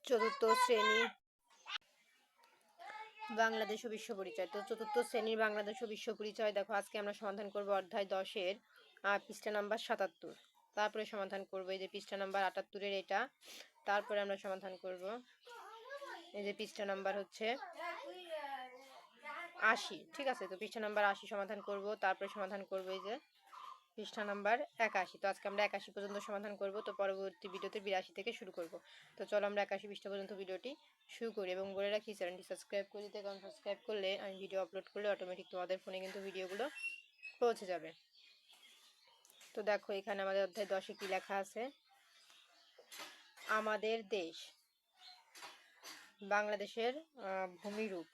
চতুর্থ শ্রেণী বাংলাদেশ ও বিশ্ব পরিচয়। তো চতুর্থ শ্রেণীর বাংলাদেশ ও বিশ্ব পরিচয় দেখো আজকে আমরা সমাধান করব অধ্যায় 10-এর পৃষ্ঠা নাম্বার 77। তারপরে সমাধান করব এই যে পৃষ্ঠা নাম্বার 78-এর এটা। তারপরে আমরা সমাধান করব এই যে পৃষ্ঠা নাম্বার হচ্ছে 80। ঠিক আছে, তো পৃষ্ঠা নাম্বার 80 সমাধান করব। তারপরে সমাধান করব এই যে পৃষ্ঠা নাম্বার 81। তো আজকে আমরা 81 পর্যন্ত সমাধান করব। তো পরবর্তী ভিডিওতে 82 থেকে শুরু করব। তো চলো আমরা 81 পৃষ্ঠা পর্যন্ত ভিডিওটি শুরু করি এবং বলে রাখি চ্যানেলটি সাবস্ক্রাইব করে দিতে, কারণ সাবস্ক্রাইব করলে আমি ভিডিও আপলোড করলে অটোমেটিক তোমাদের ফোনে কিন্তু ভিডিওগুলো পৌঁছে যাবে। তো দেখো এখানে আমাদের অধ্যায় 10-এ কি লেখা আছে, আমাদের দেশ বাংলাদেশের ভূমিরূপ।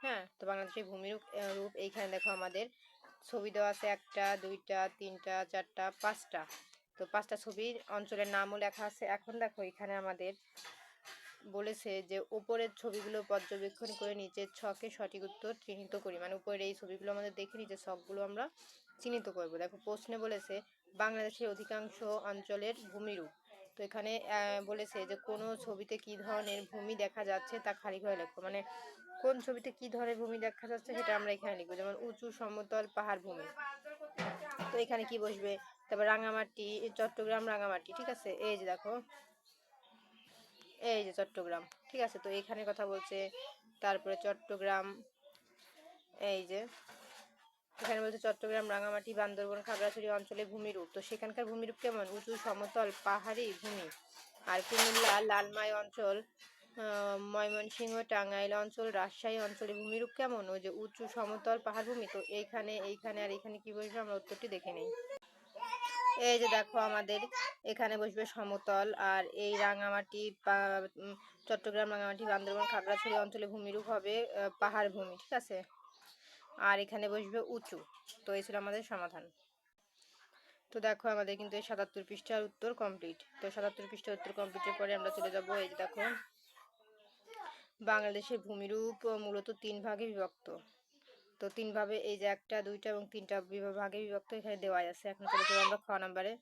হ্যাঁ, তো বাংলাদেশের ভূমিরূপ রূপ এইখানে দেখো আমাদের ছবি দেওয়া আছে 1টা 2টা 3টা 4টা 5টা। তো 5টা ছবির অঞ্চলের নামও লেখা আছে। এখন দেখো এখানে আমাদের বলেছে যে উপরের ছবিগুলো পর্যবেক্ষণ করে নিচের ছকে সঠিক উত্তর চিহ্নিত করি। মানে উপরের এই ছবিগুলো আমাদের দেখে নিচের ছকগুলো আমরা চিহ্নিত করব। দেখো প্রশ্নে বলেছে বাংলাদেশের অধিকাংশ অঞ্চলের ভূমিরূপ। তো এখানে বলেছে যে কোন ছবিতে কি ধরনের ভূমি দেখা যাচ্ছে তা খালি ঘরে লেখো। মানে কোন ছবিতে কি ধরনের ভূমি দেখা যাচ্ছে সেটা আমরা এখানে লিখবো, যেমন উঁচু সমতল পাহাড় ভূমি। তো এখানে কি বসবে, তারপর রাঙামাটি, চট্টগ্রাম রাঙামাটি। ঠিক আছে, এই যে দেখো এই যে চট্টগ্রাম। ঠিক আছে, তো এখানে কথা বলছে। তারপরে চট্টগ্রাম এই যে এখানে বলছে চট্টগ্রাম রাঙামাটি বান্দরবান খাগড়াছড়ি অঞ্চলে ভূমিরূপ। তো সেখানকার ভূমিরূপ কেমন, উঁচু সমতল পাহাড়ি ভূমি। আর কুমিল্লা লালমাই অঞ্চল, ময়মনসিংহ টাঙ্গাইল অঞ্চল রাজশাহী অঞ্চলে ভূমিরূপ কেমন, ওই যে উঁচু সমতল পাহাড় ভূমি। তো এইখানে আর এখানে কি বসবে আমরা উত্তরটি দেখে নিই। এই যে দেখো আমাদের এখানে বসবে সমতল, আর এই রাঙামাটি চট্টগ্রাম রাঙামাটি বান্দরবান খাগড়াছড়ি অঞ্চলে ভূমিরূপ হবে পাহাড় ভূমি। ঠিক আছে, আর এখানে বসবে উঁচু। তো এই ছিল আমাদের সমাধান। তো দেখো আমাদের কিন্তু এই 77 পৃষ্ঠার উত্তর কমপ্লিট। তো 77 পৃষ্ঠার উত্তর কমপ্লিটের পরে আমরা চলে যাব এই যে দেখো বাংলাদেশের ভূমিরূপ মূলত 3 ভাগে বিভক্ত। তো 3 ভাবে, এই যে 1টা 2টা এবং 3টা ভাগে বিভক্ত এখানে দেওয়াই আছে। এখন চলে যাবো আমরা খ নাম্বারে।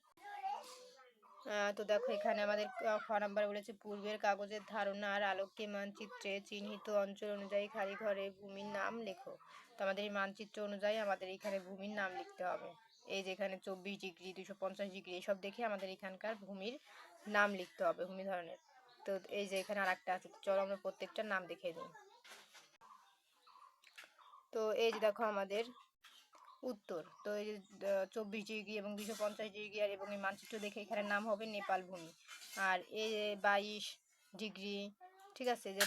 তো দেখো এখানে আমাদের খ নাম্বারে বলেছে পূর্বের কাগজের ধারণার আলোকে মানচিত্রে চিহ্নিত অঞ্চল অনুযায়ী খালি ঘরে ভূমির নাম লেখো। তো আমাদের এই মানচিত্র অনুযায়ী আমাদের এখানে ভূমির নাম লিখতে হবে। এই যে এখানে 24 ডিগ্রি 250 ডিগ্রি এসব দেখে আমাদের এখানকার ভূমির নাম লিখতে হবে, ভূমি ধরনের। তো এই যে এখানে আর একটা আছে, চলো আমরা প্রত্যেকটার নাম দেখে নিই। তো এই যে দেখো আমাদের উত্তর, তো এই যে 24 ডিগ্রি এবং 250 ডিগ্রি আর এবং এই মানচিত্র দেখে এখানে নাম হবে নেপাল ভূমি। আর এই 22 ডিগ্রি, ঠিক আছে, যে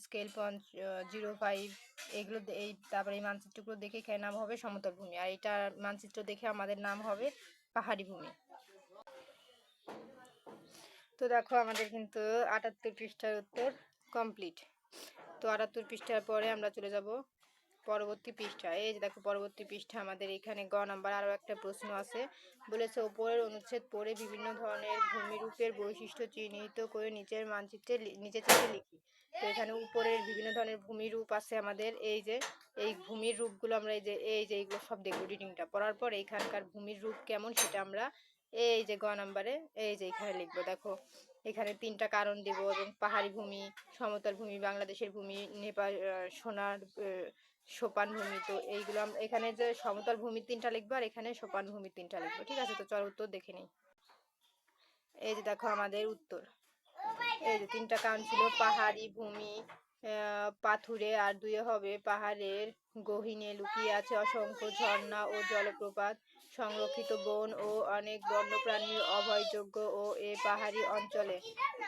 স্কেল 05 এগুলো এই তারপরে এই মানচিত্রগুলো দেখে এখানে নাম হবে সমতল ভূমি। আর এটা মানচিত্র দেখে আমাদের নাম হবে পাহাড়ি ভূমি। তো দেখো আমাদের কিন্তু 78 পৃষ্ঠার উত্তর কমপ্লিট। তো 78 পৃষ্ঠার পরে আমরা চলে যাব পরবর্তী পৃষ্ঠা। এই যে দেখো পরবর্তী পৃষ্ঠা আমাদের এখানে গ নাম্বার আরও একটা প্রশ্ন আছে। বলেছে উপরের অনুচ্ছেদ পড়ে বিভিন্ন ধরনের ভূমিরূপের বৈশিষ্ট্য চিহ্নিত করে নিচের মানচিত্রে নিচে চিত্রে লিখি। তো এখানে উপরের বিভিন্ন ধরনের ভূমিরূপ আছে আমাদের। এই যে এই ভূমির রূপগুলো আমরা এই যে এইগুলো সব দেখবো। রিডিংটা পড়ার পর এইখানকার ভূমির রূপ কেমন সেটা আমরা এই যে গ নাম্বারে এই যে এখানে লিখবো। দেখো এখানে 3টা কারণ দেব, এবং পাহাড়ি ভূমি, সমতল ভূমি, বাংলাদেশের ভূমি, নেপাল সোনার সোপান ভূমি। তো এইগুলো আমরা এখানে যে সমতল ভূমি 3টা লিখবো আর এখানে সোপান ভূমি 3টা লিখবো। ঠিক আছে, তো চল উত্তর দেখে নিই। এই যে দেখো আমাদের উত্তর, এই যে 3টা কারণ ছিল পাহাড়ি ভূমি পাথুরে, আর 2 হবে পাহাড়ের গহীনে লুকিয়ে আছে অসংখ্য ঝর্ণা ও জলপ্রপাত, সংরক্ষিত বন ও অনেক বন্যপ্রাণীর অভয়যোগ্য ও এ পাহাড়ি অঞ্চলে।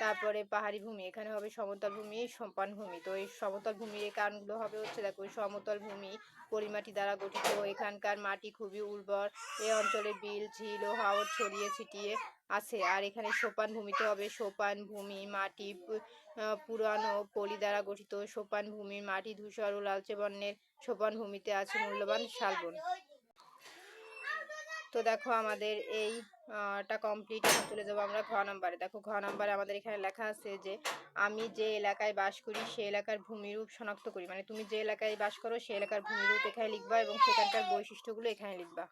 তারপরে পাহাড়ি ভূমি এখানে হবে সমতল ভূমি সোপান ভূমি। তো এই সমতল ভূমির এই কারণগুলো হবে হচ্ছে দেখো সমতল ভূমি পলিমাটি দ্বারা গঠিত, এখানকার মাটি খুবই উর্বর, এই অঞ্চলে বিল ঝিল ও হাওর ছড়িয়ে ছিটিয়ে আছে। আর এখানে সোপান ভূমিতে হবে সোপান ভূমি মাটি পুরানো পলি দ্বারা গঠিত, সোপান ভূমির মাটি ধূসর ও লালচে বর্ণের, সোপান ভূমিতে আছে মূল্যবান শালবন। তো দেখো আমাদের এইটা কমপ্লিট। এখন চলে যাবো আমরা ঘ নাম্বারে। দেখো ঘ নাম্বারে আমাদের এখানে লেখা আছে যে আমি যে এলাকায় বাস করি সে এলাকার ভূমিরূপ শনাক্ত করি। মানে তুমি যে এলাকায় বাস করো সে এলাকার ভূমিরূপ এখানে লিখবা এবং সেখানকার বৈশিষ্ট্যগুলো এখানে লিখবা।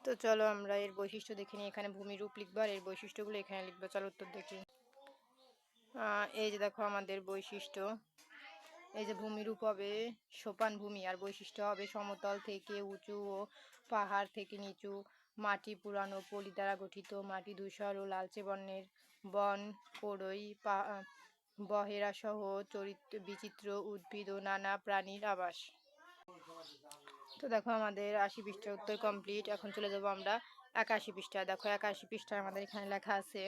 তো চলো আমরা এর বৈশিষ্ট্য দেখে নিই। এখানে ভূমিরূপ লিখবা আর এর বৈশিষ্ট্যগুলো এখানে লিখবা। চলো উত্তর দেখি। এই যে দেখো আমাদের বৈশিষ্ট্য, এই যে ভূমিরূপ হবে সোপান ভূমি, আর বৈশিষ্ট্য হবে সমতল থেকে উঁচু ও পাহাড় থেকে নিচু, মাটি পুরানো পলি দ্বারা গঠিত, মাটি ধূসর ও লালচে বর্ণের, বন কড়ই বহেরা সহ চরিত্র বিচিত্র উদ্ভিদ ও নানা প্রাণীর আবাস। তো দেখো আমাদের 80 পৃষ্ঠার উত্তর কমপ্লিট। এখন চলে যাব আমরা 81 পৃষ্ঠা। দেখো 81 পৃষ্ঠায় আমাদের এখানে লেখা আছে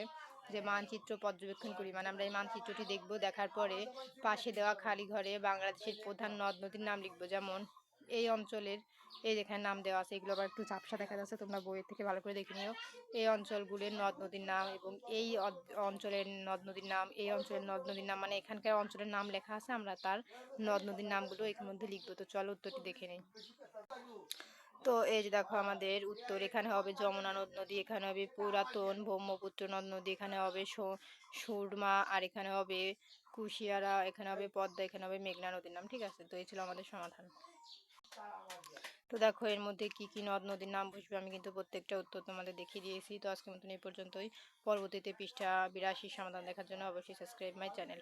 যে মানচিত্র পর্যবেক্ষণ করি, মানে আমরা এই মানচিত্রটি দেখব, দেখার পরে পাশে দেওয়া খালি ঘরে বাংলাদেশের প্রধান নদ নদীর নাম লিখবো। যেমন এই অঞ্চলের, এই যেখানে নাম দেওয়া আছে এগুলো আবার একটু ঝাপসা দেখা যাচ্ছে, তোমরা বইয়ের থেকে ভালো করে দেখে নিও। এই অঞ্চলগুলির নদ নদীর নাম এবং এই অঞ্চলের নদ নদীর নাম, এই অঞ্চলের নদ নদীর নাম, মানে এখানকার অঞ্চলের নাম লেখা আছে, আমরা তার নদ নদীর নামগুলো এর মধ্যে লিখবো। তো চলো উত্তরটি দেখে নিই। তো এই যে দেখো আমাদের উত্তর, এখানে হবে যমুনা নদ নদী, এখানে হবে পুরাতন ব্রহ্মপুত্র নদ নদী, এখানে হবে সুরমা, আর এখানে হবে কুশিয়ারা, এখানে হবে পদ্মা, এখানে হবে মেঘনা নদীর নাম। ঠিক আছে, তো এই ছিল আমাদের সমাধান। তো দেখো এর মধ্যে কি কি নদ নদীর নাম বসবে, আমি কিন্তু প্রত্যেকটা উত্তর তোমাদের দেখিয়ে দিয়েছি। তো আজকের মতন এই পর্যন্তই। পরবর্তীতে পৃষ্ঠা 82 সমাধান দেখার জন্য অবশ্যই সাবস্ক্রাইব মাই চ্যানেল।